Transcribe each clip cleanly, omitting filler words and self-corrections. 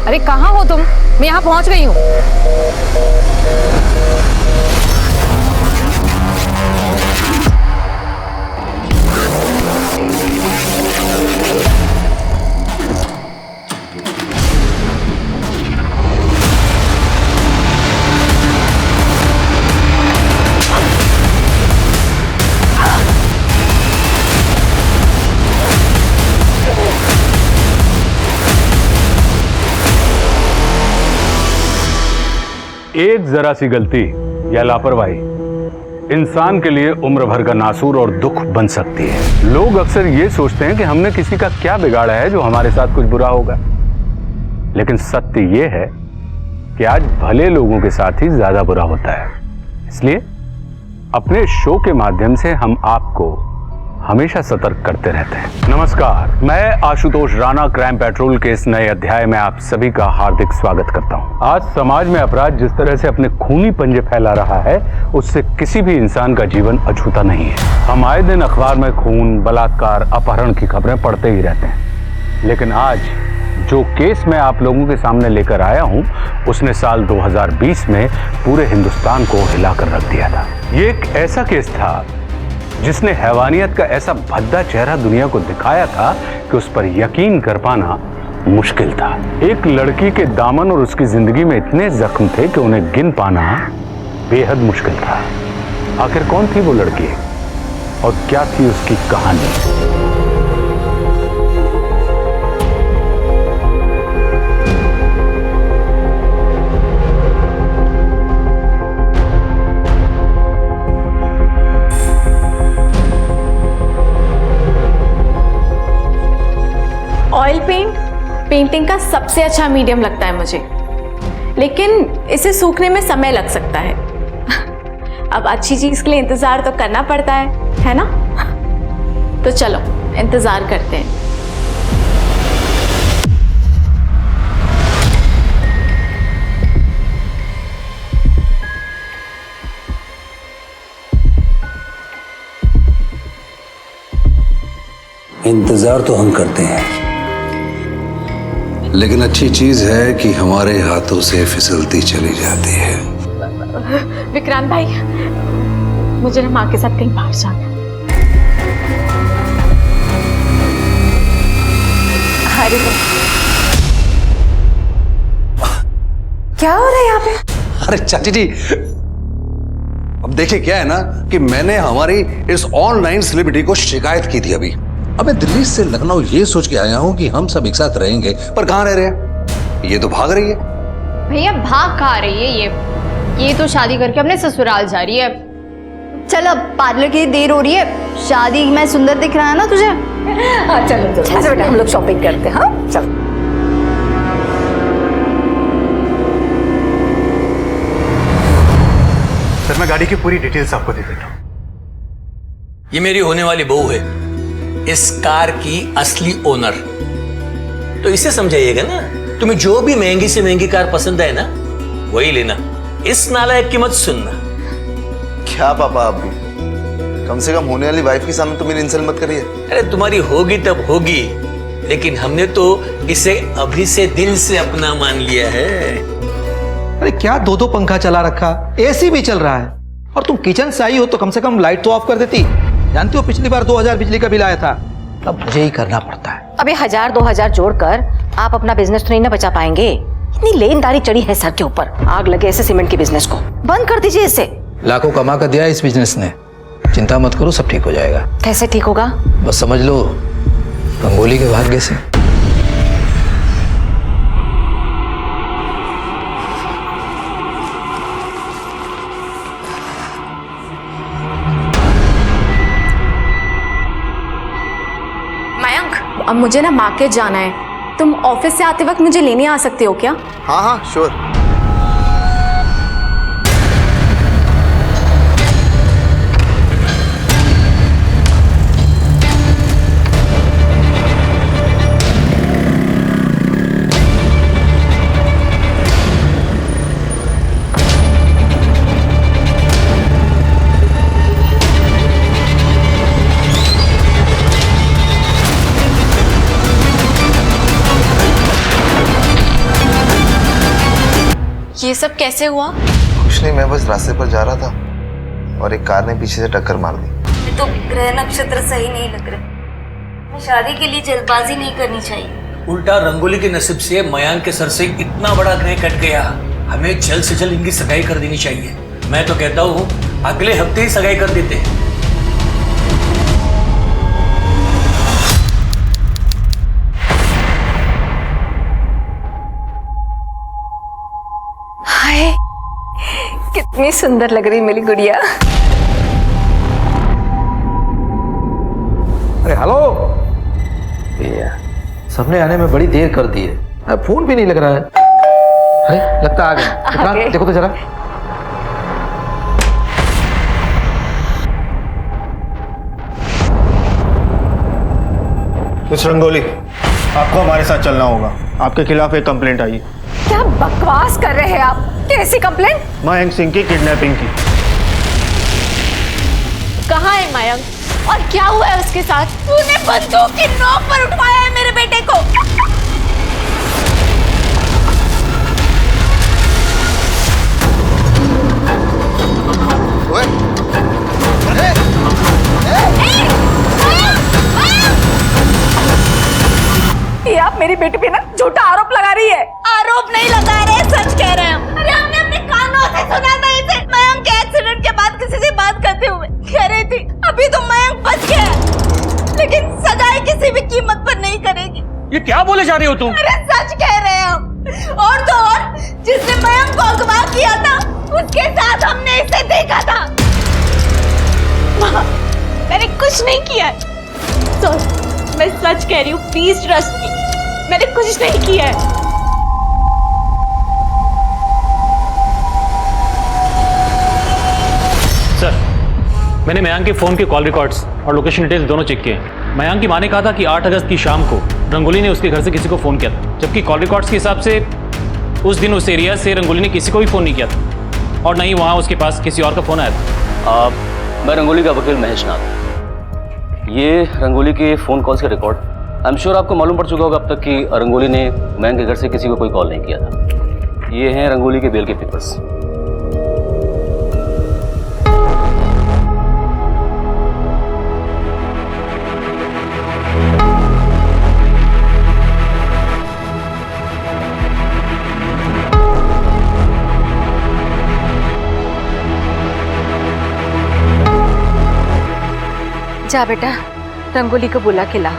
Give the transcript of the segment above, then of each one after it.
अरे कहाँ हो तुम? मैं यहाँ पहुँच गई हूँ। एक जरा सी गलती या लापरवाही इंसान के लिए उम्र भर का नासूर और दुख बन सकती है। लोग अक्सर ये सोचते हैं कि हमने किसी का क्या बिगाड़ा है जो हमारे साथ कुछ बुरा होगा, लेकिन सत्य ये है कि आज भले लोगों के साथ ही ज्यादा बुरा होता है। इसलिए अपने शो के माध्यम से हम आपको हमेशा सतर्क करते रहते हैं। नमस्कार, मैं आशुतोष राणा क्राइम पेट्रोल के इस नए अध्याय में आप सभी का हार्दिक स्वागत करता हूं। आज समाज में अपराध जिस तरह से अपने खूनी पंजे फैला रहा है, उससे किसी भी इंसान का जीवन अछूता नहीं है। हम आए दिन अखबार में खून, बलात्कार, अपहरण की खबरें पढ़ते ही रहते हैं, लेकिन आज जो केस मैं आप लोगों के सामने लेकर आया हूं, उसने साल 2020 में पूरे हिंदुस्तान को हिलाकर रख दिया था। ये एक ऐसा केस था जिसने हैवानियत का ऐसा भद्दा चेहरा दुनिया को दिखाया था कि उस पर यकीन कर पाना मुश्किल था। एक लड़की के दामन और उसकी जिंदगी में इतने जख्म थे कि उन्हें गिन पाना बेहद मुश्किल था। आखिर कौन थी वो लड़की और क्या थी उसकी कहानी? ऑयल पेंट पेंटिंग का सबसे अच्छा मीडियम लगता है मुझे, लेकिन इसे सूखने में समय लग सकता है। अब अच्छी चीज के लिए इंतजार तो करना पड़ता है ना? तो चलो इंतजार करते हैं। इंतजार तो हम करते हैं, लेकिन अच्छी चीज है कि हमारे हाथों से फिसलती चली जाती है। विक्रांत भाई, मुझे ना माँ के साथ कहीं बाहर जाना है। अरे क्या हो रहा है यहाँ पे? अरे चाची जी, अब देखिए क्या है ना कि मैंने हमारी इस ऑनलाइन सेलिब्रिटी को शिकायत की थी अभी। अब मैं दिल्ली से लखनऊ ये सोच के आया हूँ कि हम सब एक साथ रहेंगे, पर कहाँ रह रहे हैं? ये तो भाग रही है। भैया भाग कहाँ रही है? ये तो शादी करके अपने ससुराल जा रही है। चल अब पार्लर की देर हो रही है, शादी में सुंदर दिख रहा है ना तुझे? हाँ चलो चलो, अच्छा बेटा हम लोग शॉपिंग करते हैं। हाँ चलो। सर मैं गाड़ी की पूरी डिटेल्स आपको दे देता हूँ। ये मेरी होने वाली बहू है, इस कार की असली ओनर। तो इसे समझाइएगा ना, तुम्हें जो भी महंगी से महंगी कार पसंद है ना, वही लेना। इस नालायक की मत सुनना। क्या पापा, आप भी कम से कम होने वाली वाइफ के सामने तो मेरी इंसल्ट मत करिए। अरे तुम्हारी होगी तब होगी, लेकिन हमने तो इसे अभी से दिल से अपना मान लिया है। अरे क्या दो दो पंखा चला रखा, एसी भी चल रहा है, और तुम किचन से आई हो तो कम से कम लाइट तो ऑफ कर देती। जानती हो पिछली बार 2000 बिजली का बिल आया था, अब मुझे ही करना पड़ता है। अबे 1000-2000 जोड़कर आप अपना बिजनेस तो नहीं ना बचा पाएंगे। इतनी लेनदारी चढ़ी है सर के ऊपर, आग लगे ऐसे सीमेंट के बिजनेस को। बंद कर दीजिए इसे। लाखों कमा कर दिया इस बिजनेस ने, चिंता मत करो, सब ठीक हो जाएगा। कैसे ठीक होगा? बस समझ लो गंगोली के भाग्य से। मयंक, अब मुझे ना मार्केट जाना है, तुम ऑफिस से आते वक्त मुझे लेने आ सकते हो क्या? हाँ हाँ श्योर। ये सब कैसे हुआ? कुछ नहीं, मैं बस रास्ते पर जा रहा था और एक कार ने पीछे से टक्कर मार दी। तो ग्रह नक्षत्र सही नहीं लग रहे। शादी के लिए जल्दबाजी नहीं करनी चाहिए। उल्टा रंगोली के नसीब से मयांक के सर से इतना बड़ा ग्रह कट गया। हमें जल्द से जल्द इनकी सगाई कर देनी चाहिए। मैं तो कहता हूँ अगले हफ्ते ही सगाई कर देते हैं। हाय, कितनी सुंदर लग रही मेरी गुड़िया। अरे हेलो, सबने आने में बड़ी देर कर दी है, अब फोन भी नहीं लग रहा है। अरे लगता आ गया। इकरार, देखो तो जरा। मिस रंगोली, आपको हमारे साथ चलना होगा। आपके खिलाफ एक कंप्लेंट आई है। क्या बकवास कर रहे हैं आप? कैसी कंप्लेंट? मयंक सिंह की किडनैपिंग की। कहाँ है मयंक और क्या हुआ है उसके साथ? तूने बंदूक की नोक पर उठवाया है मेरे बेटे को। ओए, ये आप मेरी बेटी पे ना झूठा आरोप लगा रही है। आरोप नहीं लगा रहे, सच कह रहे हैं। अरे हमने अपने कानों से सुना था इसे। मयंक के एक्सीडेंट के बाद किसी से बात करते हुए कह रही थी अभी तो मयंक बच गया, लेकिन सगाई किसी भी कीमत पर नहीं करेगी। ये क्या बोले जा रही हो तुम? अरे सच कह रहे हैं हम। और तो और, जिसने मयंक को अगवा किया था उसके साथ हमने इसे देखा था। मैंने कुछ नहीं किया है। मैं सच कह रही हूँ, प्लीज ट्रस्ट मी। मैंने कुछ नहीं किया है। सर, मैंने मयंक के फोन के कॉल रिकॉर्ड्स और लोकेशन डिटेल्स दोनों चेक किए। मयंक की मां ने कहा था कि 8 अगस्त की शाम को रंगोली ने उसके घर से किसी को फोन किया था, जबकि कॉल रिकॉर्ड्स के हिसाब से उस दिन उस एरिया से रंगोली ने किसी को भी फोन नहीं किया था और न ही वहां उसके पास किसी और का फोन आया था। मैं रंगोली का वकील महेश नाथ। ये रंगोली के फ़ोन कॉल्स के रिकॉर्ड, आई एम श्योर आपको मालूम पड़ चुका होगा अब तक कि रंगोली ने मयंक के घर से किसी को कोई कॉल नहीं किया था। ये हैं रंगोली के बेल के पेपर्स। जा बेटा, रंगोली को बुला के ला।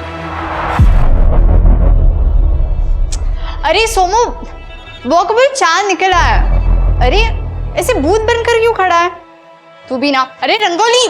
अरे सोमू, वो कभी चांद निकला है। अरे ऐसे भूत बनकर क्यों खड़ा है? तू भी ना। अरे रंगोली,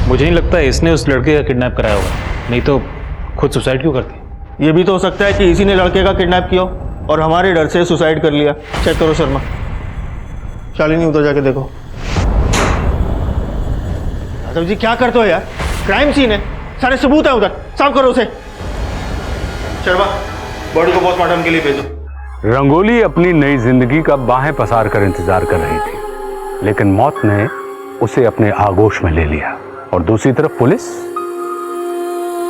मुझे नहीं लगता इसने उस लड़के का किडनैप कराया होगा, नहीं तो खुद सुसाइड क्यों करती? ये भी तो हो सकता है कि इसी ने लड़के का किडनैप किया और हमारे डर से सुसाइड कर लिया। चेक करो शर्मा। शालिनी, उधर जाके देखो। यादव जी, क्या करते हो यार? क्राइम सीन है, सारे सबूत है उधर, साफ करो उसे। शर्मा, बॉडी को पोस्टमार्टम के लिए भेजो। रंगोली अपनी नई जिंदगी का बाहें पसार कर इंतजार कर रही थी, लेकिन मौत ने उसे अपने आगोश में ले लिया। और दूसरी तरफ पुलिस,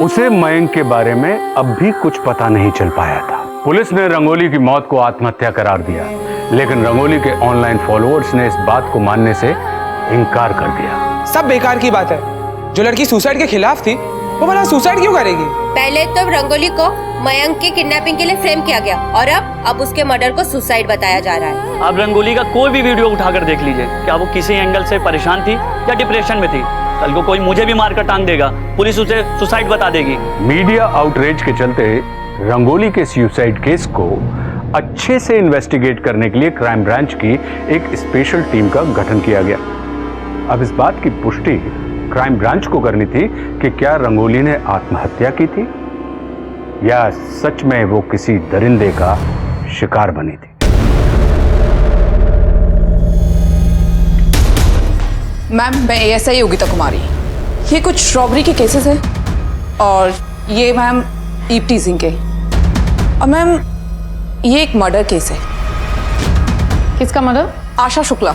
उसे मयंक के बारे में अब भी कुछ पता नहीं चल पाया था। पुलिस ने रंगोली की मौत को आत्महत्या करार दिया, लेकिन रंगोली के ऑनलाइन फॉलोअर्स ने इस बात को मानने से इनकार कर दिया। सब बेकार की बात है। जो लड़की सुसाइड के खिलाफ थी, वो भला सुसाइड क्यों करेगी? पहले तो रंगोली को मयंक की किडनैपिंग के लिए फ्रेम किया गया और अब उसके मर्डर को सुसाइड बताया जा रहा है। आप रंगोली का कोई भी वीडियो उठाकर देख लीजिए, क्या वो किसी एंगल से परेशान थी या डिप्रेशन में थी। कल को कोई मुझे भी मारकर टांग देगा, पुलिस उसे सुसाइड बता देगी। मीडिया आउटरीच के चलते रंगोली के सुसाइड केस को अच्छे से इन्वेस्टिगेट करने के लिए क्राइम ब्रांच की एक स्पेशल टीम का गठन किया गया। अब इस बात की पुष्टि क्राइम ब्रांच को करनी थी कि क्या रंगोली ने आत्महत्या की थी या सच में वो किसी दरिंदे का शिकार बनी थी। मैम, मैं ASI योगिता कुमारी। ये कुछ रॉबरी के केसेस हैं और ये मैम ईव टीजिंग के। और मैम ये एक मर्डर केस है। किसका मर्डर? आशा शुक्ला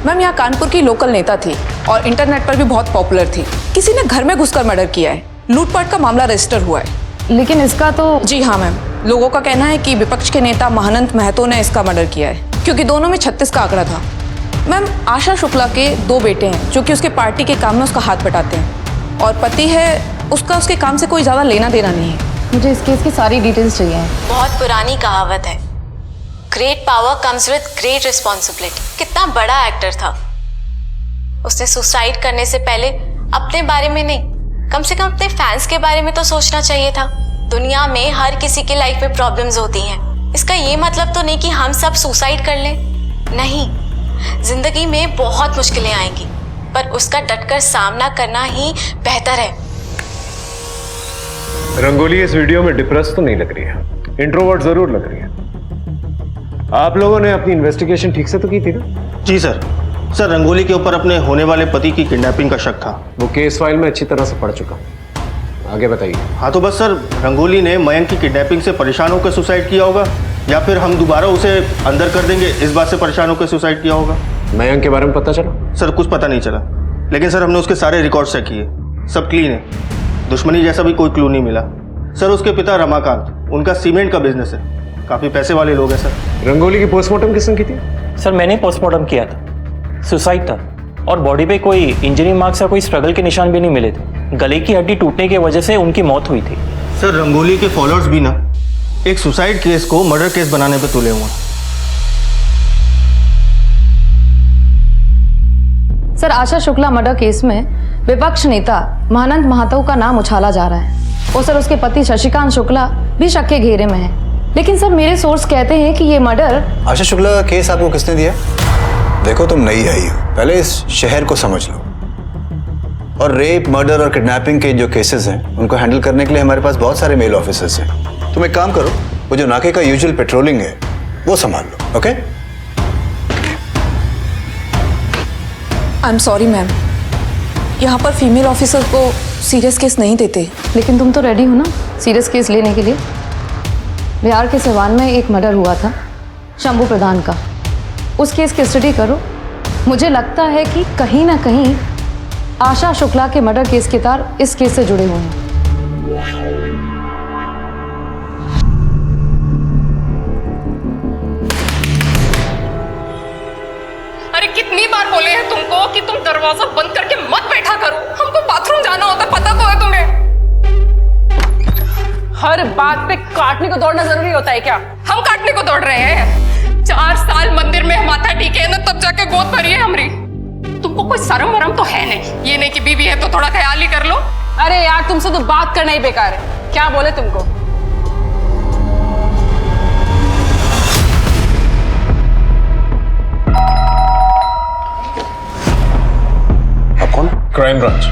मैम यहाँ कानपुर की लोकल नेता थी और इंटरनेट पर भी बहुत पॉपुलर थी। किसी ने घर में घुसकर मर्डर किया है। लूटपाट का मामला रजिस्टर हुआ है। लेकिन इसका तो जी हाँ मैम, लोगों का कहना है कि विपक्ष के नेता महानंत महतो ने इसका मर्डर किया है, क्योंकि दोनों में 36 का आंकड़ा था। मैम आशा शुक्ला के 2 बेटे हैं जो कि उसके पार्टी के काम में उसका हाथ बटाते हैं, और पति है उसका उसके काम से कोई ज़्यादा लेना देना नहीं है। मुझे इस केस की सारी डिटेल्स चाहिए। बहुत पुरानी कहावत है, great power comes with great responsibility. कितना बड़ा एक्टर था, उसने सुसाइड करने से पहले अपने बारे में नहीं, कम से कम अपने फैंस के बारे में तो सोचना चाहिए था। दुनिया में हर किसी की लाइफ में प्रॉब्लम्स होती हैं। इसका ये मतलब तो नहीं कि हम सब सुसाइड कर लें, नहीं। जिंदगी में बहुत मुश्किलें आएंगी, पर उसका डटकर सामना करना ही बेहतर है। रंगोली इस वीडियो में डिप्रेस तो नहीं लग रही है, इंट्रोवर्ट जरूर लग रही है। आप लोगों ने अपनी इन्वेस्टिगेशन ठीक से तो की थी ना? जी सर। सर रंगोली के ऊपर अपने होने वाले पति की किडनैपिंग का शक था। वो केस फाइल में अच्छी तरह से पढ़ चुका हूं। आगे बताइए। हाँ तो बस सर, रंगोली ने मयंक की किडनैपिंग से परेशान होकर सुसाइड किया होगा, या फिर हम दोबारा उसे अंदर कर देंगे इस बात से परेशान होकर सुसाइड किया होगा। मयंक के बारे में पता चला? सर कुछ पता नहीं चला, लेकिन सर हमने उसके सारे रिकॉर्ड चेक किए, सब क्लीन है। दुश्मनी जैसा भी कोई क्लू नहीं मिला। सर उसके पिता रमाकांत, उनका सीमेंट का बिजनेस है, काफी पैसे वाले लोग हैं सर। रंगोली की पोस्टमार्टम किसने की थी? सर मैंने पोस्टमार्टम किया था, सुसाइड था, और बॉडी पे कोई इंजरी मार्क्स या कोई स्ट्रगल के निशान भी नहीं मिले थे। गले की हड्डी टूटने की वजह से उनकी मौत हुई थी। सर रंगोली के फॉलोअर्स भी ना एक सुसाइड केस को मर्डर केस बनाने पे तुले हुए हैं। Sir Asha Shukla murder case में विपक्ष नेता महानंत महतो का नाम उछाला जा रहा है, और सर उसके पति शशिकांत शुक्ला भी शक के घेरे में है। लेकिन सर मेरे सोर्स कहते हैं कि ये मर्डर। आशा शुक्ला का केस आपको किसने दिया? देखो तुम नई आई हो, पहले इस शहर को समझ लो। और रेप, मर्डर और किडनैपिंग के जो केसेस हैं उनको हैंडल करने के लिए हमारे पास बहुत सारे मेल ऑफिसर्स हैं। तुम एक काम करो, वो जो नाके का यूजुअल पेट्रोलिंग है वो संभाल लो। Okay? I am sorry ma'am, यहाँ पर फीमेल ऑफिसर को सीरियस केस नहीं देते। लेकिन तुम तो रेडी हो ना सीरियस केस लेने के लिए? बिहार के सिवान में एक मर्डर हुआ था शंभू प्रधान का, उस केस की स्टडी करो। मुझे लगता है कि कहीं ना कहीं आशा शुक्ला के मर्डर केस के तार इस केस से जुड़े हुए हैं। अरे कितनी बार बोले हैं तुमको कि तुम दरवाजा बंद करके मत बैठा करो, हमको बाथरूम जाना होता, पता तो है तुम्हें। हर बात पे काटने को दौड़ना जरूरी होता है क्या? हम काटने को दौड़ रहे हैं? 4 साल मंदिर में माथा टीके है ना, तब जाके गोद भरी है हमारी। तुमको कोई शर्म वरम तो है नहीं, ये नहीं कि बीवी है तो थोड़ा ख्याल ही कर लो। अरे यार तुमसे तो बात करना ही बेकार है। क्या बोले तुमको? आप कौन? Crime branch.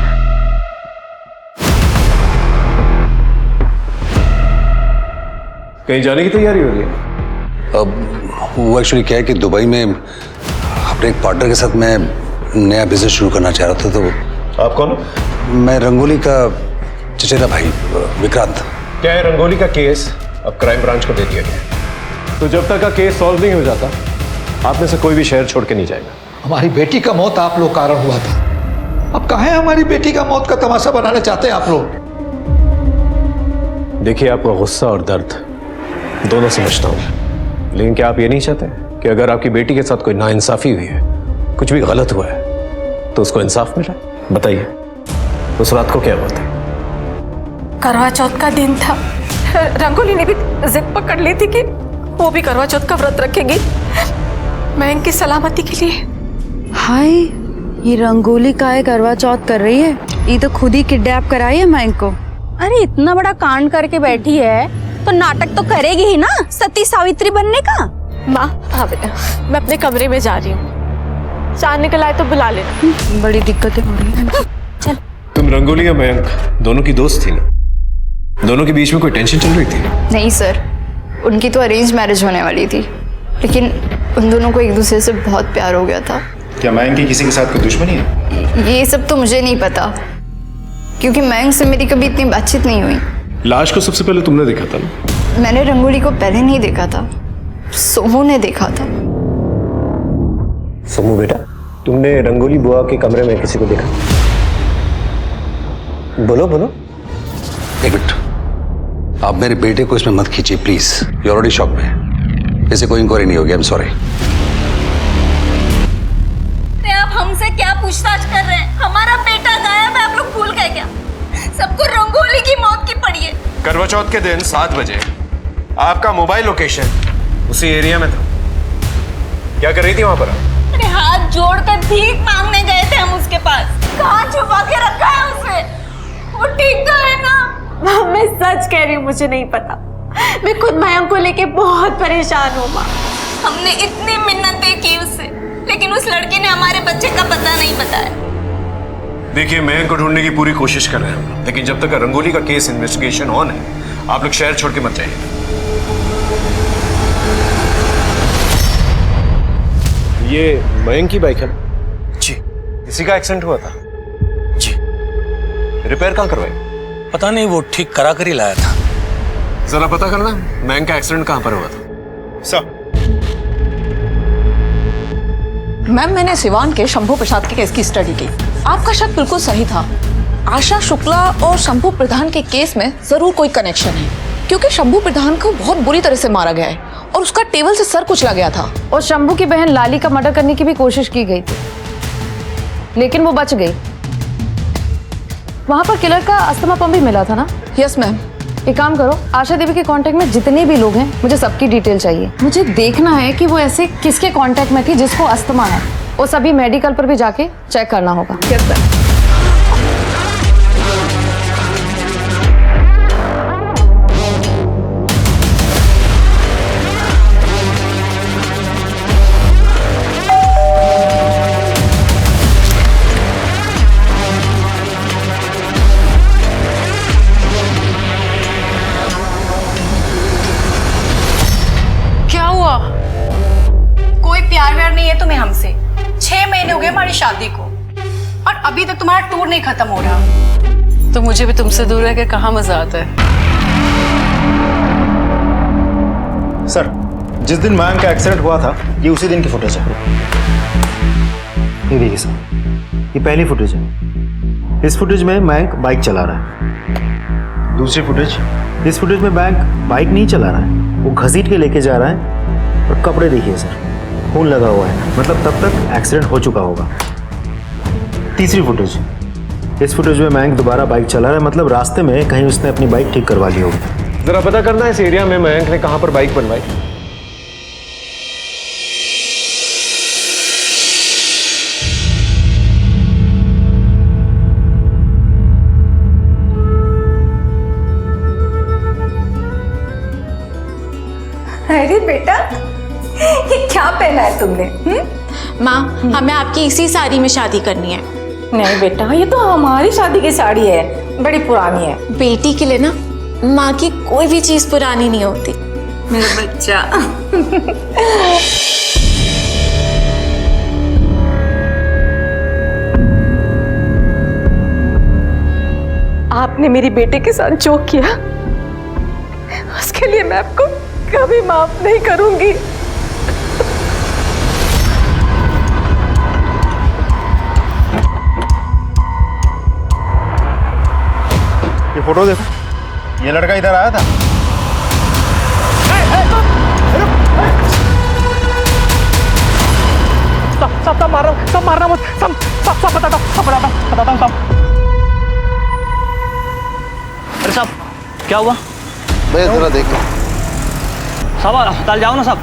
कहीं जाने की तैयारी हो रही है? अब वो एक्चुअली क्या है कि दुबई में अपने एक पार्टनर के साथ मैं नया बिजनेस शुरू करना चाह रहा था। तो आप कौन? मैं रंगोली का चचेरा भाई विक्रांत। क्या है, रंगोली का केस अब क्राइम ब्रांच को दे दिया गया, तो जब तक का केस सॉल्व नहीं हो जाता आप में से कोई भी शहर छोड़ के नहीं जाएगा। हमारी बेटी का मौत आप लोग कारण हुआ था, अब कहाँ है हमारी बेटी का मौत का तमाशा बनाने चाहते हैं आप लोग? देखिए आपका गुस्सा और दर्द दोनों समझता हूं, लेकिन क्या आप ये नहीं चाहते कि अगर आपकी बेटी के साथ कोई नाइंसाफी हुई है, कुछ भी गलत हुआ है, तो उसको इंसाफ मिला? बताइए उस रात को क्या हुआ था? करवा चौथ का दिन था। रंगोली ने भी जिद पकड़ ली थी कि वो भी करवा चौथ का व्रत रखेगी मयंक की सलामती के लिए। हाय, ये रंगोली का है करवा चौथ कर रही है, ये तो खुद ही किडनैप कराई है मयंक को। अरे इतना बड़ा कांड करके बैठी है तो नाटक तो करेगी ही ना, सती सावित्री बनने का। माँ हाँ बेटा, मैं अपने कमरे में जा रही हूँ, चार निकल आए तो बुला लेना। बड़ी दिक्कतें हो रही है। चल। तुम रंगोली या मयंक दोनों की दोस्त थी ना? दोनों के बीच में कोई टेंशन चल रही थी? नहीं सर, उनकी तो अरेंज मैरिज होने वाली थी, लेकिन उन दोनों को एक दूसरे से बहुत प्यार हो गया था। क्या मयंक की किसी के साथ कोई दुश्मनी है? ये सब तो मुझे नहीं पता, क्योंकि मयंक से मेरी कभी इतनी बातचीत नहीं हुई। लाश को सबसे पहले तुमने देखा था ना? मैंने रंगोली को पहले नहीं देखा था, सोमू ने देखा था। सोमू बेटा, तुमने रंगोली बुआ के कमरे में किसी को देखा? बोलो बोलो। एक मिनट, आप मेरे बेटे को इसमें मत खींचिए प्लीज। यू ऑलरेडी शॉक में, इसे कोई इंक्वायरी नहीं होगी। आई एम सॉरी। आप हमसे क्या पूछताछ कर रहे हैं? हमारा बेटा गायब है, आप लोग भूल गए क्या? सबको रंगोली की मौत की पड़ी है। करवा चौथ के दिन 7 बजे आपका मोबाइल लोकेशन उसी एरिया में था। क्या कर रही थी वहां पर? अरे हाथ जोड़कर भीख मांगने गए थे हम उसके पास। कहाँ छुपा के रखा है उसे? वो ठीक तो है ना? मैं सच कह रही हूँ, मुझे नहीं पता। मैं खुद मयंक को लेके बहुत परेशान हूँ माँ। हमने इतनी मिन्नतें की उससे, लेकिन उस लड़की ने हमारे बच्चे का पता नहीं बताया। देखिए, मयंक को ढूंढने की पूरी कोशिश कर रहे हैं, लेकिन जब तक रंगोली का केस इन्वेस्टिगेशन ऑन है, आप लोग शहर छोड़ के मत जाइए। ये मयंक की बाइक है ना? जी। इसी का एक्सीडेंट हुआ था? जी। रिपेयर कहाँ करवाई? पता नहीं, वो ठीक करा कर ही लाया था। जरा पता करना मयंक का एक्सीडेंट कहाँ पर हुआ था। सर। मैम, मैंने सिवान के शंभू प्रसाद के केस की स्टडी की। आपका शक बिल्कुल सही था। आशा शुक्ला और शंभू प्रधान के केस में जरूर कोई कनेक्शन है, क्योंकि शंभू प्रधान को बहुत बुरी तरह से मारा गया है और उसका टेबल से सर कुचला गया था। और शंभू की बहन लाली का मर्डर करने की भी कोशिश की गई थी, लेकिन वो बच गई। वहां पर किलर का अस्थमा पंप भी मिला था ना? Yes ma'am. एक काम करो, आशा देवी के कांटेक्ट में जितने भी लोग हैं, मुझे सबकी डिटेल चाहिए। मुझे देखना है कि वो ऐसे किसके कांटेक्ट में थी जिसको अस्थमा है। वो सभी मेडिकल पर भी जाके चेक करना होगा। Yes sir. कोई प्यार व्यार नहीं है तुम्हें हमसे। 6 महीने हो गए हमारी शादी को और अभी तक तुम्हारा टूर नहीं खत्म हो रहा। तो मुझे भी तुमसे दूर रहकर कहाँ मजा आता है। सर, जिस दिन मयंक का एक्सीडेंट हुआ था, ये उसी दिन की फुटेज है। ये देखिए सर, ये पहली फुटेज है। इस फुटेज में मयंक बाइक चला रहा है। दूसरी फुटेज, इस फुटेज में मयंक बाइक नहीं चला रहा है, वो घसीट के लेके जा रहा है। और कपड़े देखिए सर, खून लगा हुआ है, मतलब तब तक एक्सीडेंट हो चुका होगा। तीसरी फुटेज, इस फुटेज में मयंक दोबारा बाइक चला रहा है, मतलब रास्ते में कहीं उसने अपनी बाइक ठीक करवा ली होगी। जरा पता करना है इस एरिया में मयंक ने कहां पर बाइक बनवाई। अरे बेटा, ये क्या पहना है तुमने? माँ, हमें आपकी इसी साड़ी में शादी करनी है। नहीं बेटा, ये तो हमारी शादी की साड़ी है, बड़ी पुरानी है। बेटी के लिए ना माँ की कोई भी चीज पुरानी नहीं होती। मेरा बच्चा। आपने मेरी बेटे के साथ जो किया, उसके लिए मैं आपको कभी माफ नहीं करूंगी। ये फोटो देखो, ये लड़का इधर आया था। सब मारना मत, सब बताता हूँ सब। अरे साहब, क्या हुआ? भैया जरा देखो। साहब अस्पताल जाओ ना साहब,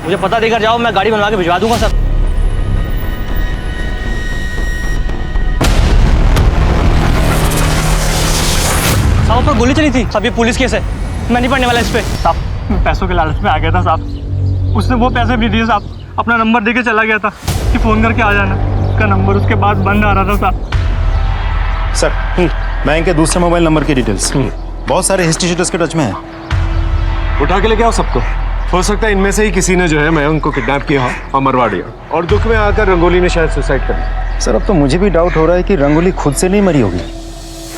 मुझे पता देकर जाओ, मैं गाड़ी बनवा के भिजवा दूंगा सर। साहब पर गोली चली थी साहब, ये पुलिस केस है, मैं नहीं पढ़ने वाला इस पे। साहब मैं पैसों के लालच में आ गया था साहब, उसने वो पैसे भी दिए साहब, अपना नंबर देके चला गया था कि फोन करके आ जाना। उसका नंबर उसके बाद बंद आ रहा था साहब। सर, मैं इनके दूसरे मोबाइल नंबर की डिटेल्स बहुत सारे हिस्ट्री शीटर्स के टच में है, उठा के लेके आओ सबको। हो सकता है इनमें से ही किसी ने जो है मयंक को किडनैप किया और मरवा दिया, और दुख में आकर रंगोली ने शायद सुसाइड कर लिया। सर, अब तो मुझे भी डाउट हो रहा है कि रंगोली खुद से नहीं मरी होगी,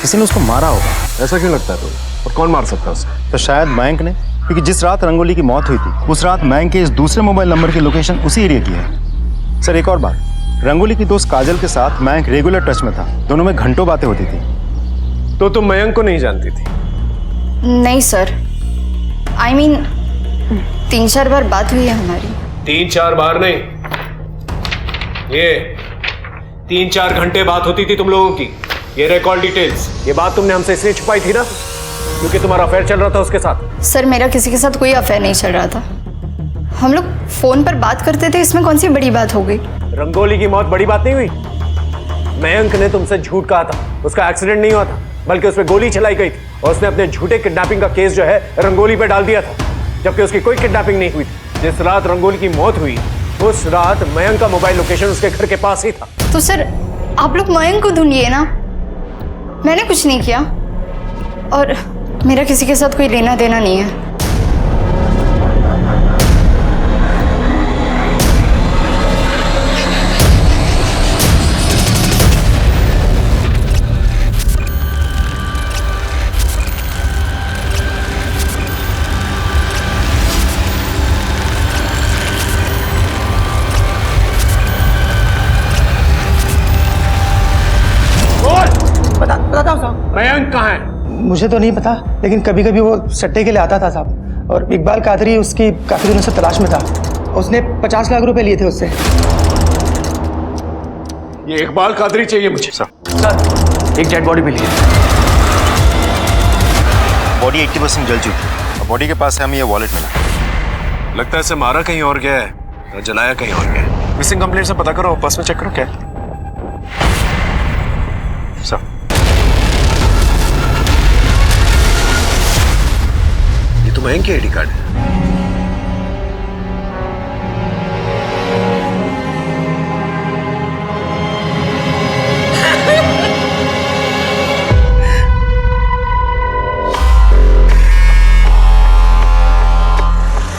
किसी ने उसको मारा होगा। ऐसा क्यों लगता है? तो और कौन मार सकता है उसे? तो शायद मयंक ने, क्योंकि जिस रात रंगोली की मौत हुई थी उस रात मयंक के इस दूसरे मोबाइल नंबर की लोकेशन उसी एरिया की है। सर एक और बात, रंगोली की दोस्त काजल के साथ मयंक रेगुलर टच में था, दोनों में घंटों बातें होती थी। तो तुम मयंक को नहीं जानती थी? नहीं सर, I mean 3-4 बार बात हुई है हमारी। 3-4 बार नहीं, ये 3-4 घंटे बात होती थी तुम लोगों की। ये रिकॉर्ड डिटेल्स, ये बात तुमने हमसे इसलिए छुपाई थी ना क्योंकि तुम्हारा अफेयर चल रहा था उसके साथ। सर मेरा किसी के साथ कोई अफेयर नहीं चल रहा था, हम लोग फोन पर बात करते थे, इसमें कौन सी बड़ी बात हो गई? रंगोली की मौत बड़ी बात नहीं हुई? मयंक ने तुमसे झूठ कहा था, उसका एक्सीडेंट नहीं हुआ था बल्कि उसमें गोली चलाई गई थी और उसने अपने झूठे किडनैपिंग का केस जो है रंगोली पे डाल दिया था, जबकि उसकी कोई किडनैपिंग नहीं हुई थी। जिस रात रंगोली की मौत हुई उस रात मयंक का मोबाइल लोकेशन उसके घर के पास ही था। तो सर आप लोग मयंक को ढूंढिए ना, मैंने कुछ नहीं किया और मेरा किसी के साथ कोई लेना देना नहीं है। मयंक कहाँ है? मुझे तो नहीं पता, लेकिन कभी कभी वो सट्टे के लिए आता था साहब, और इकबाल कादरी उसकी काफी दिनों से तलाश में था। उसने 50 लाख रुपए लिए थे उससे। ये इकबाल कादरी चाहिए मुझे। सर एक डेड बॉडी भी ली है। बॉडी 80% जल चुकी है और बॉडी के पास से हमें ये वॉलेट मिला। लगता है इसे मारा कहीं और गया है या जलाया कहीं और गया है। मिसिंग कंप्लेंट से पता करो, पर्स में चेक करो क्या है। सर ये तो मयंक की आईडी कार्ड है।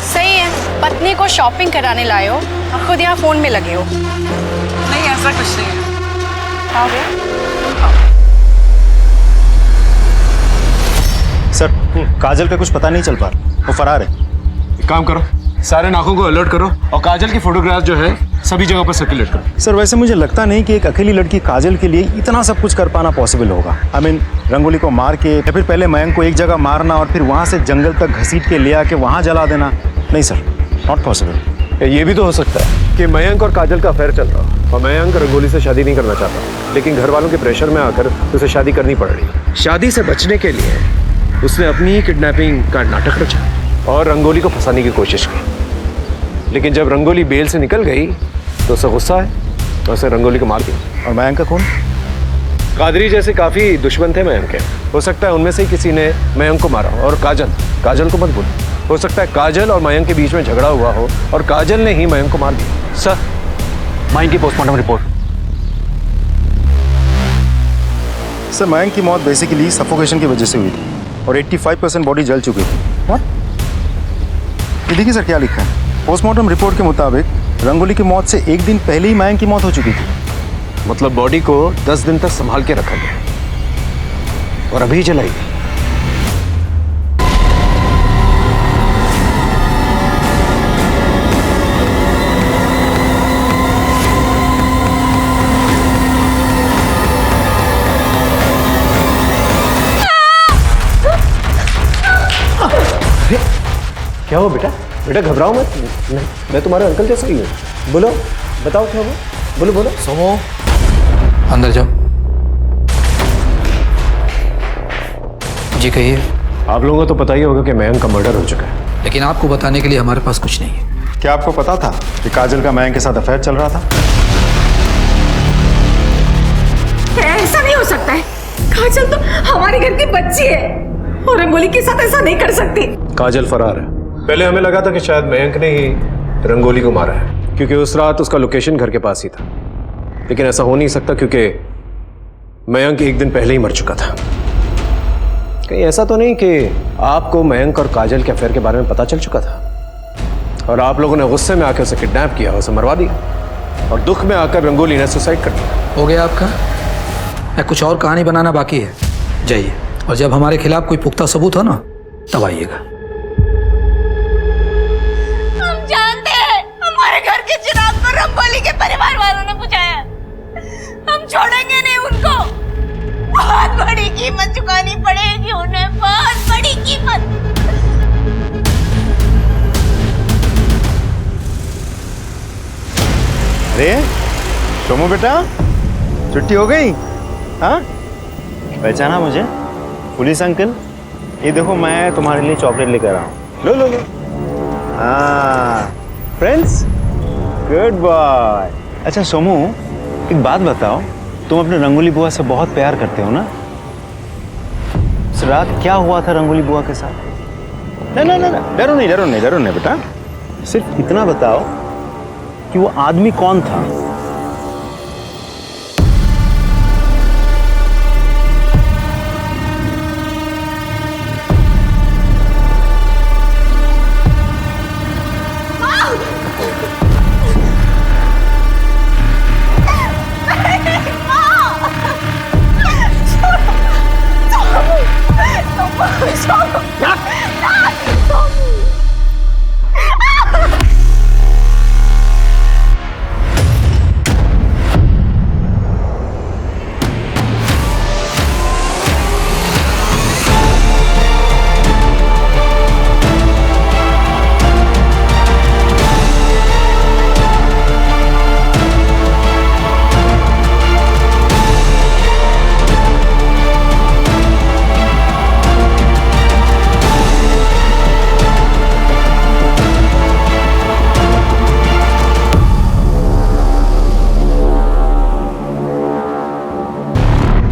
सही है, पत्नी को शॉपिंग कराने लाए हो और खुद यहाँ फोन में लगे हो। नहीं ऐसा कुछ नहीं है। आ गया? सर काजल का कुछ पता नहीं चल पा रहा, वो फरार है। एक काम करो, सारे नाकों को अलर्ट करो और काजल की फोटोग्राफ जो है सभी जगह पर सर्कुलेट करो। सर वैसे मुझे लगता नहीं कि एक अकेली लड़की काजल के लिए इतना सब कुछ कर पाना पॉसिबल होगा। आई मीन रंगोली को मार के या फिर पहले मयंक को एक जगह मारना और फिर वहाँ से जंगल तक घसीट के ले आके वहाँ जला देना, नहीं सर, नॉट पॉसिबल। ये भी तो हो सकता है कि मयंक और काजल का अफेयर चल रहा और मयंक रंगोली से शादी नहीं करना चाहता, लेकिन घर वालों के प्रेशर में आकर उसे शादी करनी पड़ रही। शादी से बचने के लिए उसने अपनी ही किडनैपिंग का नाटक रचा और रंगोली को फंसाने की कोशिश की, लेकिन जब रंगोली बेल से निकल गई तो उसे गुस्सा है तो उसे रंगोली को मार दिया। और मयंक का कौन? कादरी जैसे काफी दुश्मन थे मयंक के, हो सकता है उनमें से ही किसी ने मयंक को मारा। और काजल को मत भूलो, हो सकता है काजल और मयंक के बीच में झगड़ा हुआ हो और काजल ने ही मयंक को मार दिया। सर मयंक की पोस्टमार्टम रिपोर्ट। सर मयंक की मौत बेसिकली सफोकेशन की वजह से हुई थी और 85% बॉडी जल चुकी थी। What? ये देखिए सर क्या लिखा है, पोस्टमार्टम रिपोर्ट के मुताबिक रंगोली की मौत से एक दिन पहले ही मयंक की मौत हो चुकी थी। मतलब बॉडी को 10 दिन तक संभाल के रखा गया और अभी जलाई गई। क्या हो बेटा? बेटा घबराओ मत, मैं तुम्हारे अंकल जैसा ही हूँ। बोलो, बताओ क्या हुआ? बोलो बोलो। सोमो अंदर जाओ। जी कहिए। आप लोगों को तो पता ही होगा कि मयंक का मर्डर हो चुका है, लेकिन आपको बताने के लिए हमारे पास कुछ नहीं है। क्या आपको पता था कि काजल का मयंक के साथ अफेयर चल रहा था? ऐसा नहीं हो सकता है, काजल तो हमारे घर की बच्ची है और रंगोली के साथ ऐसा नहीं कर सकती। काजल फरार है। पहले हमें लगा था कि शायद मयंक ने ही रंगोली को मारा है क्योंकि उस रात उसका लोकेशन घर के पास ही था, लेकिन ऐसा हो नहीं सकता क्योंकि मयंक एक दिन पहले ही मर चुका था। कहीं ऐसा तो नहीं कि आपको मयंक और काजल के अफेयर के बारे में पता चल चुका था और आप लोगों ने गुस्से में आकर उसे किडनैप किया, उसे मरवा दिया और दुख में आकर रंगोली ने सुसाइड कर दिया। हो गया आपका? मैं कुछ और कहानी बनाना बाकी है, जाइए और जब हमारे खिलाफ कोई पुख्ता सबूत हो ना तब आइएगा। हम जानते हैं हमारे घर के चिराग को रंगोली के परिवार वालों ने बुझाया। हम छोड़ेंगे नहीं उनको। बहुत बड़ी कीमत चुकानी पड़ेगी उन्हें, बहुत बड़ी कीमत। अरे सोमू बेटा, छुट्टी हो गई? हाँ, पहचाना मुझे? पुलिस अंकल, ये देखो मैं तुम्हारे लिए चॉकलेट लेकर आया हूँ। लो लो लो। हाँ फ्रेंड्स, गुड बॉय। अच्छा सोमू, एक बात बताओ, तुम अपने रंगोली बुआ से बहुत प्यार करते हो ना? रात क्या हुआ था रंगोली बुआ के साथ? ना ना ना, डरो नहीं डरो नहीं डरो नहीं बेटा, सिर्फ इतना बताओ कि वो आदमी कौन था?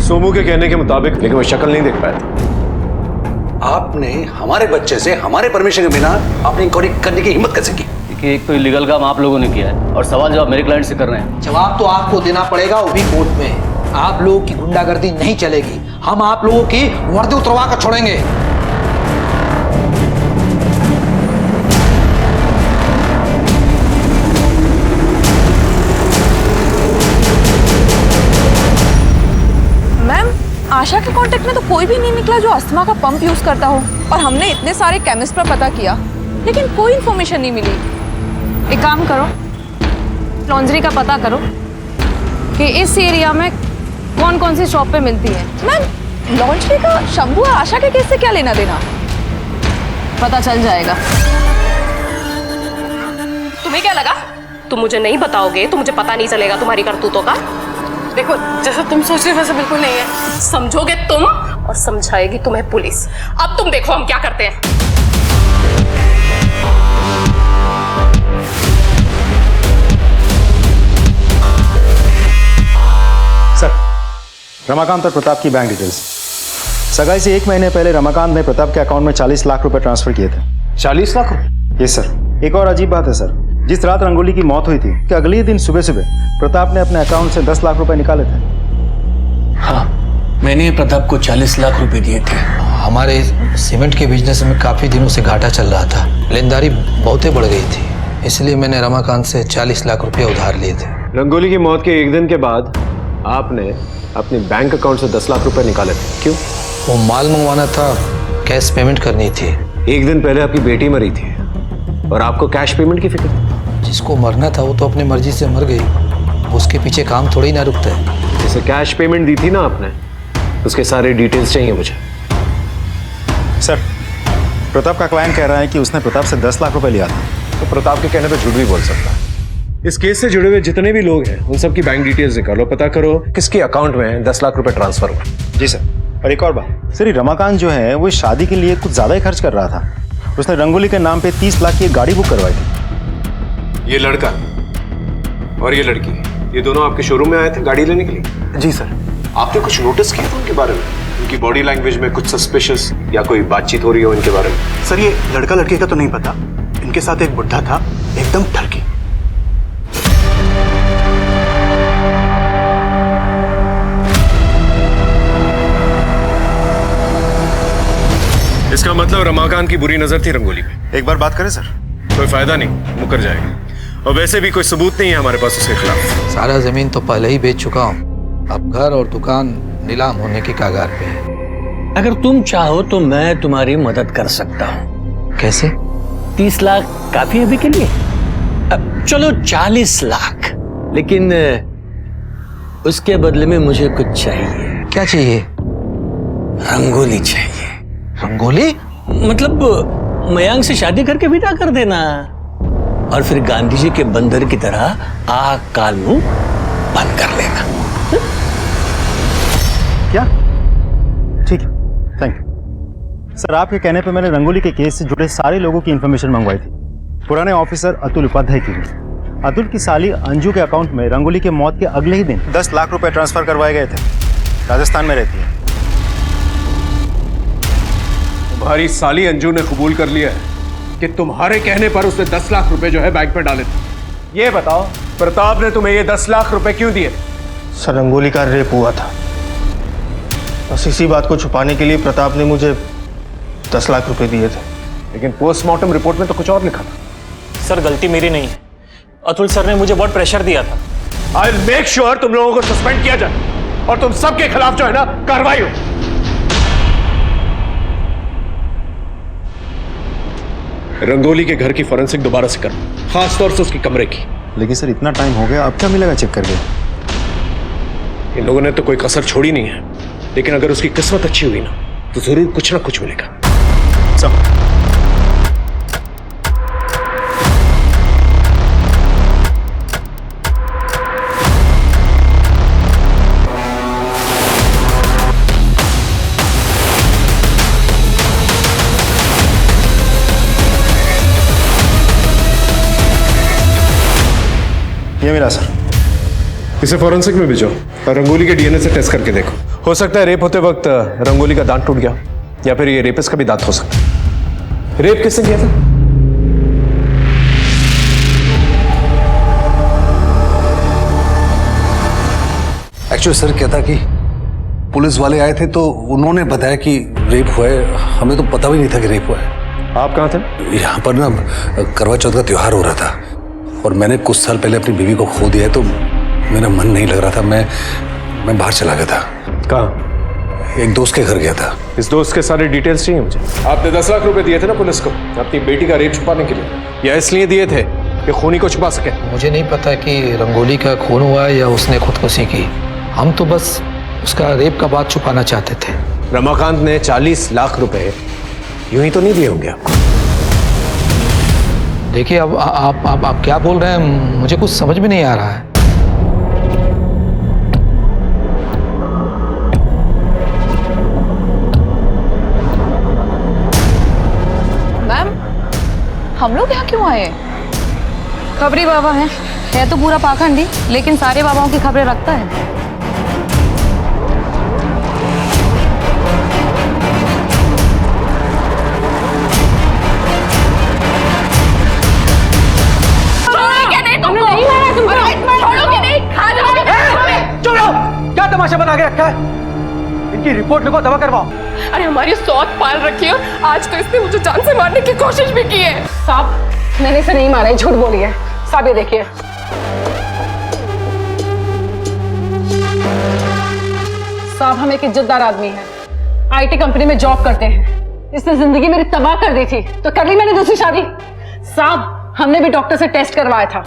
सोमू के कहने के मुताबिक, लेकिन वो शक्ल नहीं देख पाया था। आपने हमारे बच्चे से हमारे परमिशन के बिना अपनी इंक्वायरी करने की हिम्मत कैसे की? देखिए, एक तो इलीगल काम आप लोगों ने किया है और सवाल जवाब मेरे क्लाइंट से कर रहे हैं। जवाब तो आपको देना पड़ेगा, वो भी कोर्ट में। आप लोगों की गुंडागर्दी नहीं चलेगी, हम आप लोगों की वर्दी उतरवा कर छोड़ेंगे। आशा के कांटेक्ट में तो कोई भी नहीं निकला जो अस्थमा का पंप यूज करता हो, और हमने इतने सारे केमिस्ट पर पता किया लेकिन कोई इन्फॉर्मेशन नहीं मिली। एक काम करो, लॉन्ड्री का पता करो कि इस एरिया में कौन कौन सी शॉप पे मिलती है। मैम, लॉन्ड्री का शंभू और आशा के केस से क्या लेना देना? पता चल जाएगा। तुम्हें क्या लगा तुम मुझे नहीं बताओगे तो मुझे पता नहीं चलेगा तुम्हारी करतूतों का? देखो, जैसा तुम सोच रहे हो वैसा बिल्कुल नहीं है। समझोगे तुम और समझाएगी तुम्हें पुलिस। अब तुम देखो हम क्या करते हैं। सर, रमाकांत और प्रताप की बैंक डिटेल्स। सगाई से 1 महीने पहले रमाकांत ने प्रताप के अकाउंट में 40 लाख रुपए ट्रांसफर किए थे। 40 लाख रुपए? Yes sir. एक और अजीब बात है सर, जिस रात रंगोली की मौत हुई थी कि अगले दिन सुबह सुबह प्रताप ने अपने अकाउंट से 10 लाख रुपए निकाले थे। हाँ, मैंने प्रताप को 40 लाख रुपए दिए थे। हमारे सीमेंट के बिजनेस में काफी दिनों से घाटा चल रहा था, लेनदारी बहुत बढ़ गई थी, इसलिए मैंने रमाकांत से 40 लाख रुपए उधार लिए थे। रंगोली की मौत के 1 दिन के बाद आपने अपने बैंक अकाउंट से 10 लाख रुपए निकाले थे, क्यों? वो माल मंगवाना था, कैश पेमेंट करनी थी। 1 दिन पहले आपकी बेटी मरी थी और आपको कैश पेमेंट की फिक्र? जिसको मरना था वो तो अपनी मर्जी से मर गई, उसके पीछे काम थोड़ी ना रुकता है। जैसे कैश पेमेंट दी थी ना आपने, उसके सारे डिटेल्स चाहिए मुझे। सर, प्रताप का क्लाइंट कह रहा है कि उसने प्रताप से 10 लाख रुपए लिया था। तो प्रताप के कहने पे झूठ भी बोल सकता है। इस केस से जुड़े हुए जितने भी लोग हैं उन सबकी बैंक डिटेल्स निकालो, पता करो किसके अकाउंट में 10 लाख रुपए ट्रांसफर हुआ। जी सर। और एक और बात सर, ये रमाकांत जो है वो शादी के लिए कुछ ज्यादा ही खर्च कर रहा था। उसने रंगोली के नाम पे 30 लाख की एक गाड़ी बुक करवाई थी। ये लड़का और ये लड़की, ये दोनों आपके शोरूम में आए थे गाड़ी लेने के लिए? जी सर। आपने कुछ नोटिस किया उनके बारे में? उनकी बॉडी लैंग्वेज में कुछ सस्पिशियस या कोई बातचीत हो रही हो इनके बारे में? सर, ये लड़का लड़की का तो नहीं पता, इनके साथ एक बुढ़ा था, एकदम ठरकी। इसका मतलब रमाकांत की बुरी नजर थी रंगोली पे। एक बार बात करें सर? कोई फायदा नहीं, मुकर जाएगा। और वैसे भी कोई सबूत नहीं है हमारे पास उसके खिलाफ। सारा जमीन तो पहले ही बेच चुका हूँ, अब घर और दुकान नीलाम होने की कगार पे है। अगर तुम चाहो तो मैं तुम्हारी मदद कर सकता हूं। कैसे? 30 लाख काफी है अभी के लिए? अब चलो 40 लाख, लेकिन उसके बदले में मुझे कुछ चाहिए। क्या चाहिए? रंगोली चाहिए। रंगोली? मतलब मयांक से शादी करके विदा कर देना और फिर गांधी जी के बंदर की तरह आग काल मुंह बंद कर लेना। क्या? ठीक है, थैंक यू सर। आपके कहने पे मैंने रंगोली के केस से जुड़े सारे लोगों की इंफॉर्मेशन मंगवाई थी। पुराने ऑफिसर अतुल उपाध्याय की भी। अतुल की साली अंजू के अकाउंट में रंगोली के मौत के अगले ही दिन 10 लाख रुपए ट्रांसफर करवाए गए थे। राजस्थान में रहती है। तुम्हारी साली अंजू ने कबूल कर लिया है कि तुम्हारे कहने पर उसने 10 लाख रुपए जो है बैंक में डाले थे। ये बताओ प्रताप ने तुम्हें ये 10 लाख रुपए क्यों दिए? सर, रंगोली का रेप हुआ था, बस इसी बात को छुपाने के लिए प्रताप ने मुझे 10 लाख रुपए दिए थे। लेकिन पोस्टमार्टम रिपोर्ट में तो कुछ और लिखा था। सर गलती मेरी नहीं है, अतुल सर ने मुझे बहुत प्रेशर दिया था। आई मेक श्योर तुम लोगों को सस्पेंड किया जाए और तुम सबके खिलाफ जो है ना कार्रवाई हो। रंगोली के घर की फॉरेंसिक दोबारा से करो, खासतौर से उसकी कमरे की। लेकिन सर इतना टाइम हो गया, अब क्या मिलेगा चेक करके? इन लोगों ने तो कोई कसर छोड़ी नहीं है, लेकिन अगर उसकी किस्मत अच्छी हुई ना तो जरूर कुछ ना कुछ मिलेगा। सब ये मिला सर। इसे फॉरेंसिक में भेजो और रंगोली के डीएनए से टेस्ट करके देखो। हो सकता है रेप होते वक्त रंगोली का दांत टूट गया, या फिर ये रेपिस्ट का भी दांत हो सकता है। रेप किसने किया था? एक्चुअली सर क्या था कि पुलिस वाले आए थे तो उन्होंने बताया कि रेप हुआ है। हमें तो पता भी नहीं था कि रेप हुआ है। आप कहाँ थे? यहाँ पर ना करवा चौथ का त्योहार हो रहा था और मैंने कुछ साल पहले अपनी बीवी को खो दिया है, तो मेरा मन नहीं लग रहा था। मैं बाहर चला गया था। कहाँ? एक दोस्त के घर गया था। इस दोस्त के सारे डिटेल्स चाहिए मुझे। आपने 10 लाख रुपए दिए थे ना पुलिस को अपनी बेटी का रेप छुपाने के लिए, या इसलिए दिए थे कि खूनी को छुपा सके? मुझे नहीं पता कि रंगोली का खून हुआ है या उसने खुदकुशी की। हम तो बस उसका रेप का बात छुपाना चाहते थे। रमाकांत ने 40 लाख रुपए यूं ही तो नहीं दिए होंगे आपको? देखिए अब आप क्या बोल रहे हैं, मुझे कुछ समझ में नहीं आ रहा है। मैम, हम लोग यहाँ क्यों आए? खबरी बाबा है तो पूरा पाखंडी, लेकिन सारे बाबाओं की खबरें रखता है। क्या तमाशा बना के रखा है? इनकी रिपोर्ट लिखो, दवा करवाओ। अरे हमारी सौत पाल रखी है, आज तो इसने मुझे जान से मारने की कोशिश भी की है। साहब, मैंने इसे नहीं मारा, झूठ बोली है। साहब ये देखिए। साहब हम एक इज्जतदार आदमी हैं, आईटी कंपनी में जॉब करते हैं। इसने जिंदगी मेरी तबाह कर दी थी तो कर ली मैंने दूसरी शादी। साहब हमने भी डॉक्टर से टेस्ट करवाया था,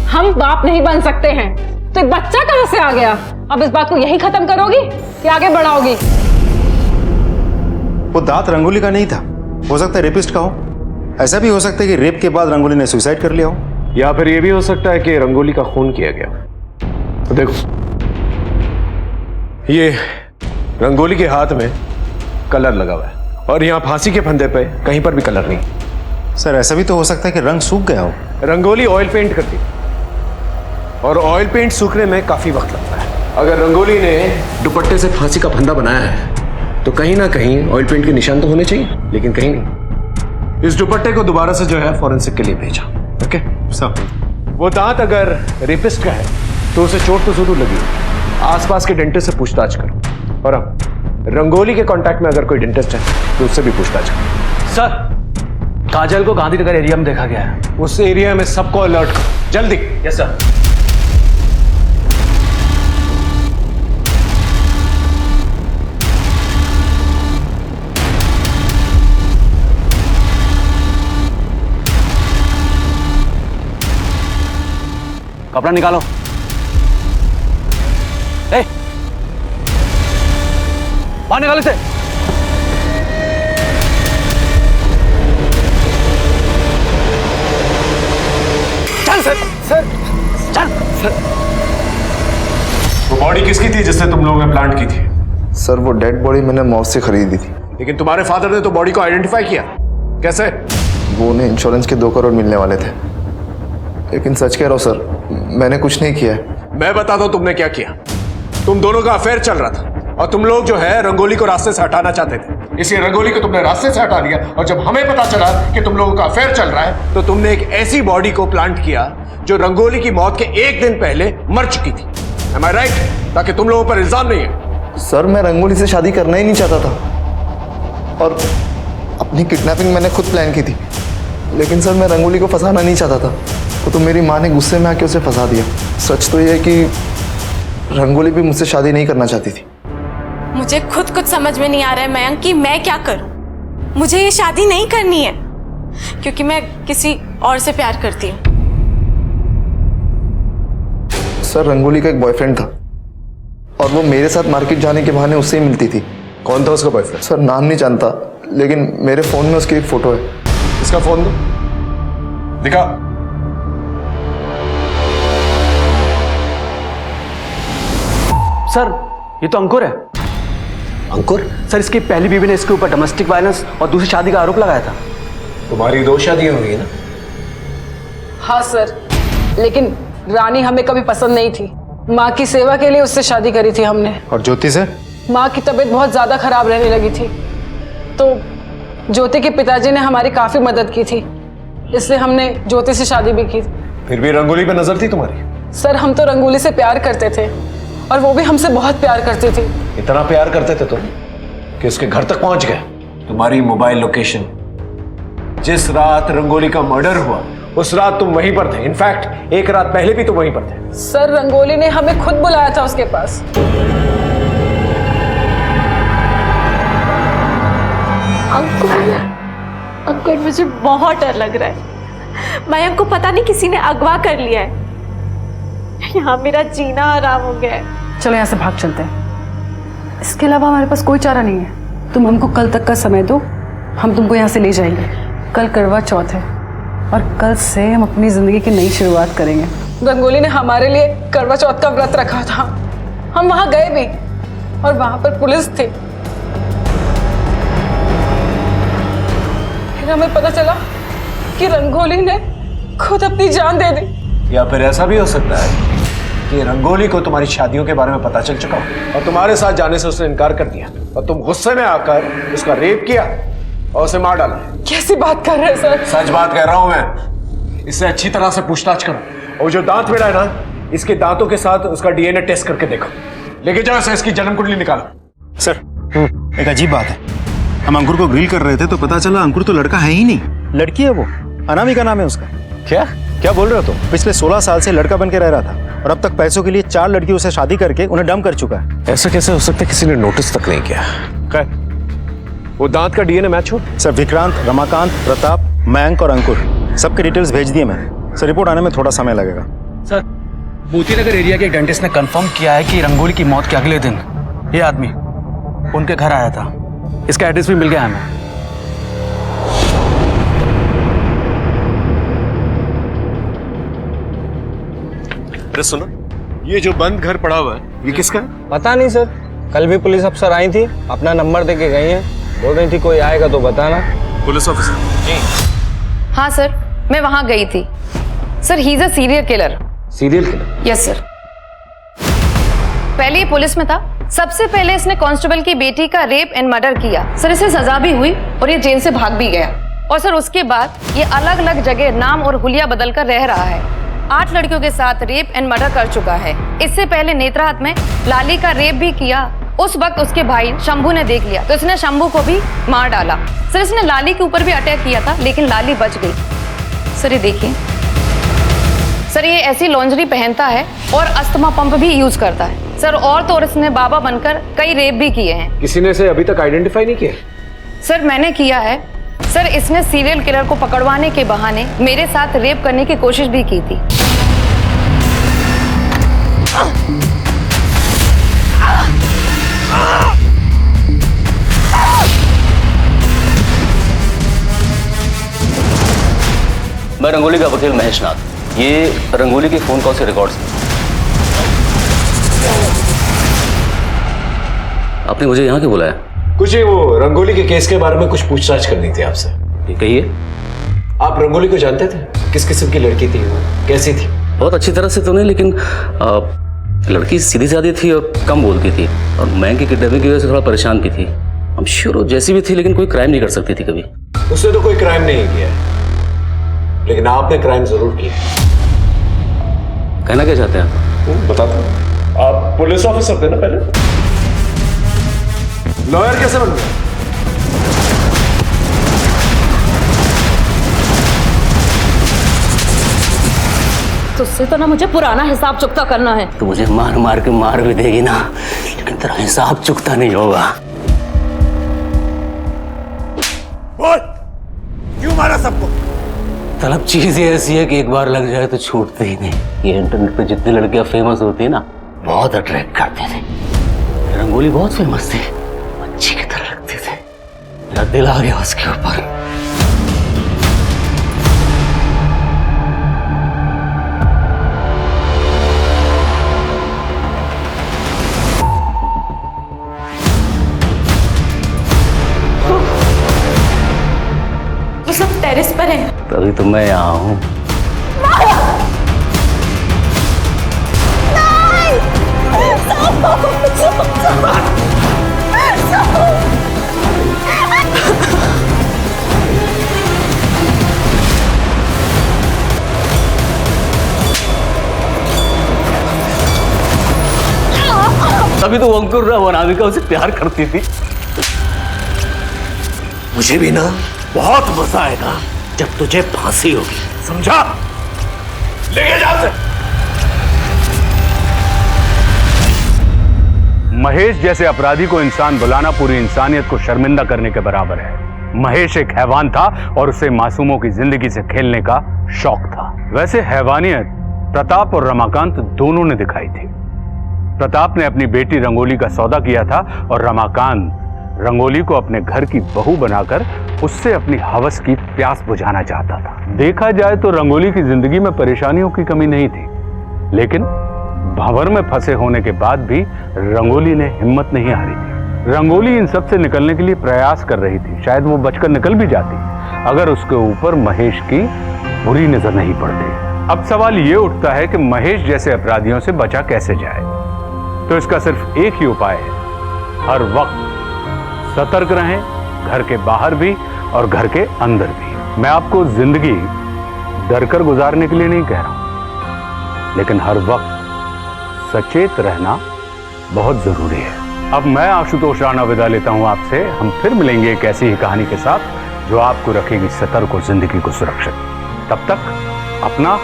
हम बाप नहीं बन सकते हैं। तो एक बच्चा कहां से आ गया? अब इस बात को यही खत्म करोगी कि आगे बढ़ाओगी? वो दांत रंगोली का नहीं था, हो सकता है रेपिस्ट का हो। ऐसा भी हो सकता है कि रेप के बाद रंगोली ने सुसाइड कर लिया हो, या फिर यह भी हो सकता है कि रंगोली का खून किया गया। तो देखो, ये रंगोली के हाथ में कलर लगा हुआ है और यहाँ फांसी के फंदे पे कहीं पर भी कलर नहीं। सर ऐसा भी तो हो सकता है कि रंग सूख गया हो। रंगोली ऑयल पेंट करती है और ऑयल पेंट सूखने में काफी वक्त लगता है। अगर रंगोली ने दुपट्टे से फांसी का फंदा बनाया है तो कहीं ना कहीं ऑयल पेंट के निशान तो होने चाहिए, लेकिन कहीं नहीं। इस दुपट्टे को दोबारा से जो है फॉरेंसिक के लिए भेजा। ओके सब वो दांत अगर रेपिस्ट का है तो उसे चोट तो जरूर लगी। आसपास के डेंटिस्ट से पूछताछ करो, और रंगोली के कांटेक्ट में अगर कोई डेंटिस्ट है तो उससे भी पूछताछ करो। सर, काजल को गांधीनगर एरिया में देखा गया है। उस एरिया में सबको अलर्ट करो जल्दी। Yes sir. कपड़ा निकालो। ए, बाहर निकालो इसे। चल सर, चल सर। वो बॉडी किसकी थी जिससे तुम लोगों ने प्लांट की थी? सर वो डेड बॉडी मैंने मॉल से खरीदी थी। लेकिन तुम्हारे फादर ने तो बॉडी को आइडेंटिफाई किया, कैसे? वो उन्हें इंश्योरेंस के 2 करोड़ मिलने वाले थे। लेकिन सच कह रहा हूँ सर, मैंने कुछ नहीं किया है। मैं बताता हूं तुमने क्या किया। तुम दोनों का अफेयर चल रहा था और तुम लोग जो है रंगोली को रास्ते से हटाना चाहते थे, इसलिए रंगोली को तुमने रास्ते से हटा दिया। और जब हमें पता चला कि तुम लोगों का अफेयर चल रहा है तो तुमने एक ऐसी बॉडी को प्लांट किया जो रंगोली की मौत के 1 दिन पहले मर चुकी थी। Am I right? ताकि तुम लोगों पर इल्जाम नहीं है। सर मैं रंगोली से शादी करना ही नहीं चाहता था और अपनी किडनैपिंग मैंने खुद प्लान की थी। लेकिन सर मैं रंगोली को फंसाना नहीं चाहता था, तो मेरी माँ ने गुस्से में आके उसे फंसा दिया। सच तो यह है कि रंगोली भी मुझसे शादी नहीं करना चाहती थी। मुझे खुद कुछ समझ में नहीं आ रहा है मयंक कि मैं क्या करूं। मुझे ये शादी नहीं करनी है क्योंकि मैं किसी और से प्यार करती हूँ। सर रंगोली का एक बॉयफ्रेंड था और वो मेरे साथ मार्केट जाने के बहाने उससे ही मिलती थी। कौन था उसका बॉयफ्रेंड? सर नाम नहीं जानता, लेकिन मेरे फोन में उसकी एक फोटो है। इसका फोन दो, दिखा। सर ये तो अंकुर है। अंकुर? सर इसकी पहली बीवी ने इसके ऊपर डोमेस्टिक वायलेंस और दूसरी शादी का आरोप लगाया था। तुम्हारी 2 शादियां हुई ना? हाँ सर, लेकिन रानी हमें कभी पसंद नहीं थी। माँ की सेवा के लिए उससे शादी करी थी हमने। और ज्योति से? माँ की तबीयत बहुत ज्यादा खराब रहने लगी थी तो ज्योति के पिताजी ने हमारी काफी मदद की थी, इसलिए हमने ज्योति से शादी भी की। फिर भी रंगोली पे नजर थी तुम्हारी? सर हम तो रंगोली से प्यार करते थे और वो भी हमसे बहुत प्यार करती थी। इतना प्यार करते थे तुम कि उसके घर तक पहुंच गए। तुम्हारी मोबाइल लोकेशन, जिस रात रंगोली का मर्डर हुआ उस रात तुम वहीं पर थे। इनफैक्ट 1 रात पहले भी तुम वहीं पर थे। सर रंगोली ने हमें खुद बुलाया था उसके पास। अंकुर मुझे बहुत डर लग रहा है। मयंक को पता नहीं किसी ने अगवा कर लिया है। यहाँ मेरा जीना आराम हो गया है। चलो यहाँ से भाग चलते हैं, इसके अलावा हमारे पास कोई चारा नहीं है। तुम हमको कल तक का समय दो, हम तुमको यहाँ से ले जाएंगे। कल करवा चौथ है और कल से हम अपनी जिंदगी की नई शुरुआत करेंगे। रंगोली ने हमारे लिए करवा चौथ का व्रत रखा था, हम वहां गए भी और वहां पर पुलिस थी। फिर हमें पता चला कि रंगोली ने खुद अपनी जान दे दी। या फिर ऐसा भी हो सकता है कि रंगोली को तुम्हारी शादियों के बारे में पता चल चुका हो और तुम्हारे साथ जाने से उसने इनकार कर दिया और तुम गुस्से में आकर उसका रेप किया और उसे मार डाला। कैसी बात कर रहे हैं सर? सच बात कह रहा हूं मैं। इससे अच्छी तरह से पूछताछ करो और जो दांत मिला है ना, इसके दांतों के साथ उसका डीएनए टेस्ट करके देखो। लेके जाओ इसे, इसकी जन्म कुंडली निकालो। सर एक अजीब बात है, हम अंकुर को ग्रिल कर रहे थे तो पता चला अंकुर तो लड़का है ही नहीं, लड़की है वो। अनामिका नाम है उसका। क्या क्या बोल रहे हो तुम? पिछले 16 साल से लड़का बन के रह रहा था और अब तक पैसों के लिए 4 लड़कियों से शादी करके उन्हें डंप कर चुका है। ऐसा कैसे हो सकता है? किसी ने नोटिस तक नहीं किया। खैर वो दांत का डीएनए मैच हो? सर विक्रांत, रमाकांत, प्रताप, मयंक और अंकुर सबके डिटेल्स भेज दिए मैंने। सर रिपोर्ट आने में थोड़ा समय लगेगा। सर मोतीनगर एरिया के डेंटिस्ट ने कंफर्म किया है कि रंगोली की मौत के अगले दिन ये आदमी उनके घर आया था। इसका एड्रेस भी मिल गया हमें। अरे सुनो, ये जो बंद घर पड़ा हुआ है ये किसका है? पता नहीं सर, कल भी पुलिस अफसर आई थी, अपना नंबर दे के गई हैं, बोल रही थी कोई आएगा तो बताना। पुलिस ऑफिसर जी? हाँ सर, मैं वहां गई थी। Sir he is a serial killer. Serial killer? Yes sir. पहले ये पुलिस में था, सबसे पहले इसने कांस्टेबल की बेटी का रेप एंड मर्डर किया। सर इसे सजा भी हुई और ये जेल से भाग भी गया। और सर उसके बाद ये अलग अलग जगह नाम और हुलिया बदल कर रह रहा है। 8 लड़कियों के साथ रेप एंड मर्डर कर चुका है। इससे पहले नेत्राहाट में लाली का रेप भी किया। उस वक्त उसके भाई शंभू ने देख लिया तो इसने शंभू को भी मार डाला। सर इसने लाली के ऊपर भी अटैक किया था लेकिन लाली बच गई। सर ये देखिए, सर ये ऐसी लॉन्जरी पहनता है और अस्थमा पंप भी यूज करता है। सर और तो और इसने बाबा बनकर कई रेप भी किए हैं। किसी ने इसे अभी तक आइडेंटिफाई नहीं किया? सर मैंने किया है। सर इसने सीरियल किलर को पकड़वाने के बहाने मेरे साथ रेप करने की कोशिश भी की थी। मैं रंगोली का वकील महेश नाथ। ये रंगोली के फोन कॉल से रिकॉर्ड्स हैं। आपने मुझे यहाँ क्यों बुलाया? कुछ ही वो रंगोली के केस के बारे में कुछ पूछताछ करनी थी आपसे। कहिए। आप रंगोली को जानते थे? किस किस्म की लड़की थी वो? कैसी थी? बहुत अच्छी तरह से तो नहीं, लेकिन लड़की सीधी सादी थी और कम बोलती थी, और मैं की किडनैपिंग की वजह से थोड़ा परेशान भी थी। हम श्योर वो जैसी भी थी, लेकिन कोई क्राइम नहीं कर सकती थी कभी। उसने तो कोई क्राइम नहीं किया, लेकिन आपने क्राइम जरूर किया। कहना क्या चाहते हैं आप? बताता हूं। आप पुलिस ऑफिसर थे ना पहले? लॉयर कैसे बन गए? तुझसे तो ना मुझे पुराना हिसाब चुकता करना है। तो मुझे मार मार के मार भी देगी ना, लेकिन तेरा हिसाब चुकता नहीं होगा। क्यों मारा सबको? तलब चीज ये ऐसी है कि एक बार लग जाए तो छूटते ही नहीं। ये इंटरनेट पे जितनी लड़कियां फेमस होती है ना, बहुत अट्रैक्ट करते थे। रंगोली बहुत फेमस थी, अच्छी की तरह लगते थे। मेरा दिल आ गया उसके ऊपर। वो सब टेरेस पर है। तभी तो मैं यहाँ हूँ। तभी तो अंकुर अनामिका उसे प्यार करती थी। मुझे भी ना बहुत मजा आएगा जब तुझे फांसी होगी, समझा? लेके जा उसे। महेश जैसे अपराधी को इंसान बुलाना पूरी इंसानियत को शर्मिंदा करने के बराबर है। महेश एक हैवान था और उसे मासूमों की जिंदगी से खेलने का शौक था। वैसे हैवानियत प्रताप और रमाकांत दोनों ने दिखाई थी। प्रताप ने अपनी बेटी रंगोली का सौदा किया था और रमाकांत रंगोली को अपने घर की बहू बनाकर उससे अपनी हवस की प्यास बुझाना चाहता था। देखा जाए तो रंगोली की जिंदगी में परेशानियों की कमी नहीं थी, लेकिन भंवर में फंसे होने के बाद भी रंगोली ने हिम्मत नहीं हारी थी। रंगोली इन सब से निकलने के लिए प्रयास कर रही थी। शायद वो बचकर निकल भी जाती अगर उसके ऊपर महेश की बुरी नजर नहीं पड़ती। अब सवाल ये उठता है कि महेश जैसे अपराधियों से बचा कैसे जाए। तो इसका सिर्फ एक ही उपाय है, हर वक्त सतर्क रहें, घर के बाहर भी और घर के अंदर भी। मैं आपको जिंदगी डरकर गुजारने के लिए नहीं कह रहा हूं, लेकिन हर वक्त सचेत रहना बहुत जरूरी है। अब मैं आशुतोष राणा विदा लेता हूं आपसे। हम फिर मिलेंगे एक ऐसी ही कहानी के साथ जो आपको रखेगी सतर्क और जिंदगी को सुरक्षित। तब तक अपना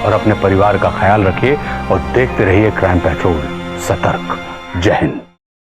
और अपने परिवार का ख्याल रखिए और देखते रहिए क्राइम पेट्रोल। सतर्क। जय हिंद।